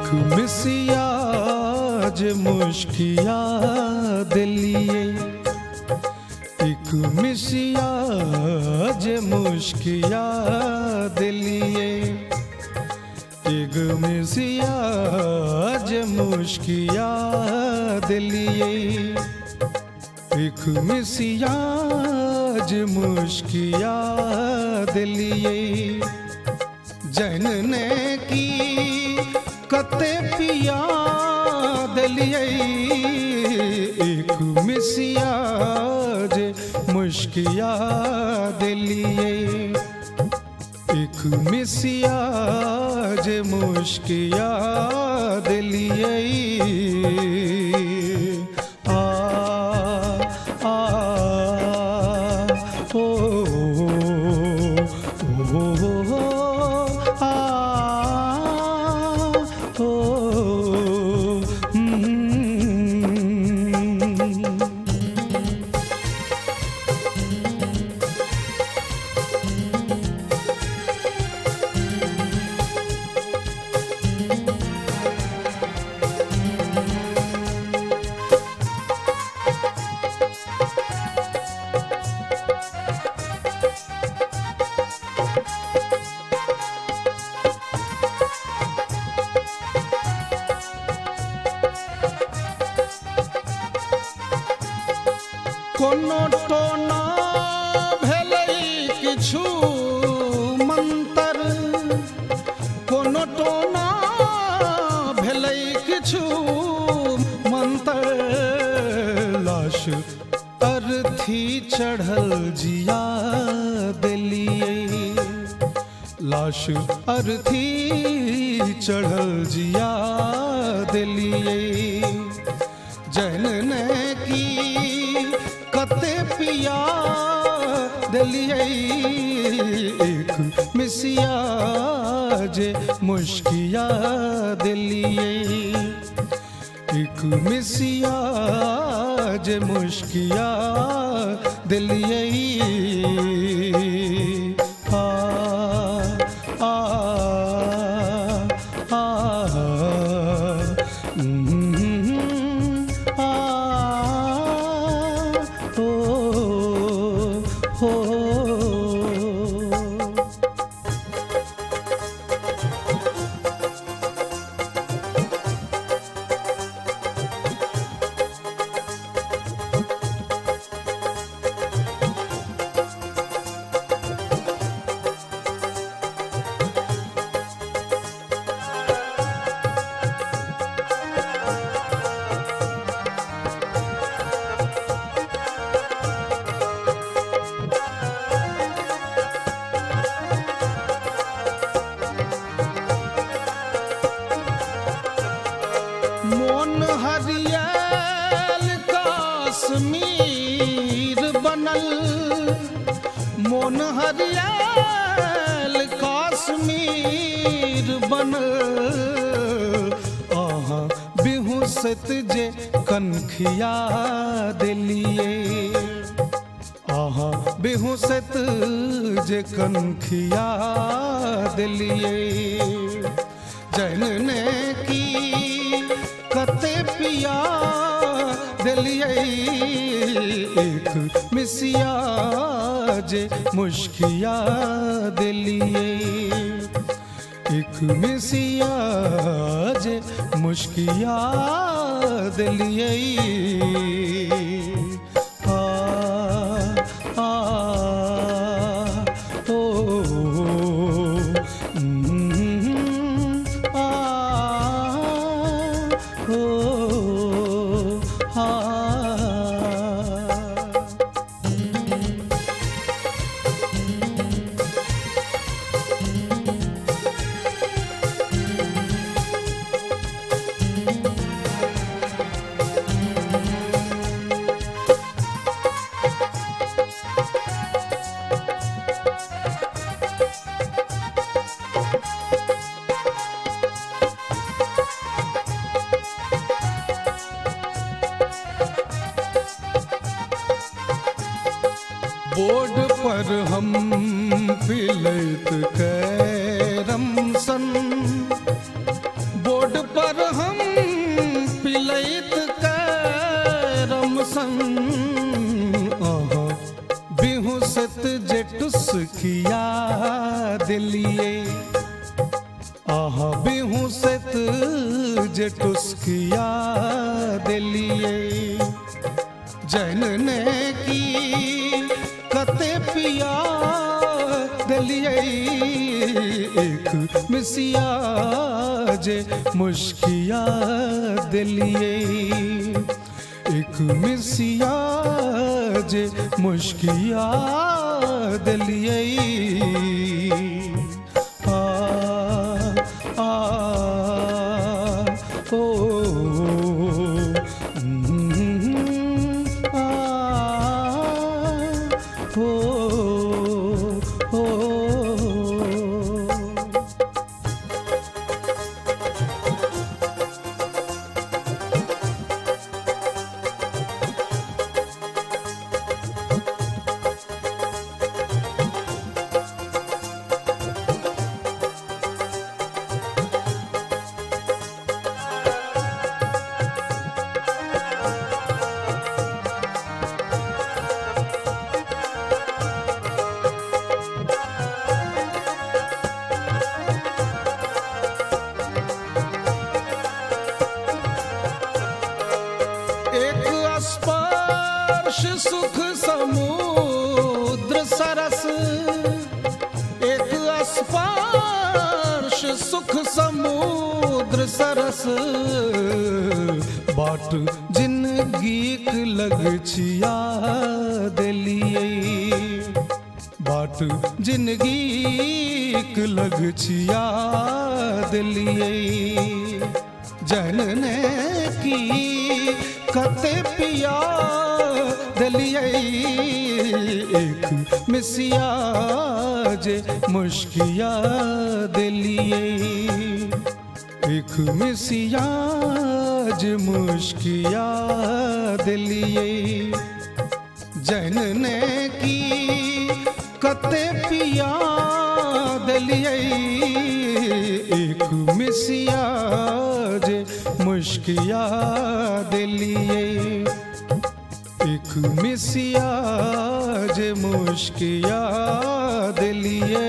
एक मिसिया जे मुश्किया दिलिए, एक मिसिया जे मुश्किया दिलिए, एक मिसिया जे मुश्किया दिलिए, एक मिसिया जे मुश्किया दिलिए, जनने की कते पिया दिलिए, एक मिसिया जे मुश्किया दिलिए, एक मिसिया जे मुश्किया दिलिए। आ आ ओ ओ आ ओ कोनो टोना भेलै किछु मंतर, कोनो टोना भेलै किछु मंतर, लाश अर्थी चढ़ल जिया दिलिए, लाश अर्थी चढ़ल जिया दिलिए, जनने की कते पिया दिलिए, एक मिसिया जे मुश्किया दिलिए, एक मिसिया जे मुश्किया दिलिए। आ आ आ मोन हरियल काश्मीर बनल, मोन हरियल काश्मीर बनल, आहा बिहुसत जे कनखिया दिलिए, आहा बिहुसत जे कनखिया दिलिए, जनने की कते पिया दिलिए, एक मिसिया जे मुश्किया दिलिए, एक मिसिया जे मुश्किया दिलिए। आ आ ओ आ ओ आ बोर्ड पर हम पिलैत कैरम सन, बोर्ड पर कहा बिहू सेत जे टुस्किया दिलिए जैन ने की कते पिया दिलिए एक मिसिया जे मुश्किया दिलिए एक मिसिया जे मुश्किया दिलिए आ आ ओ आ ओ स्पर्श सुख समुद्र सरस एक स्पर्श सुख समुद्र सरस बाट जिंदगीक लग छिया दिलिए बाट जिंदगीक लग छिया दिलिए जनने की कते पिया दिलिए एक मिसिया जे मुश्किया दिलिए एक मिसिया जे मुश्किया दिलिए जनने की कते पिया दिलिए एक मिसिया जे मुश्किया दिलिए एक मिसिया जे मुश्किया दिलिए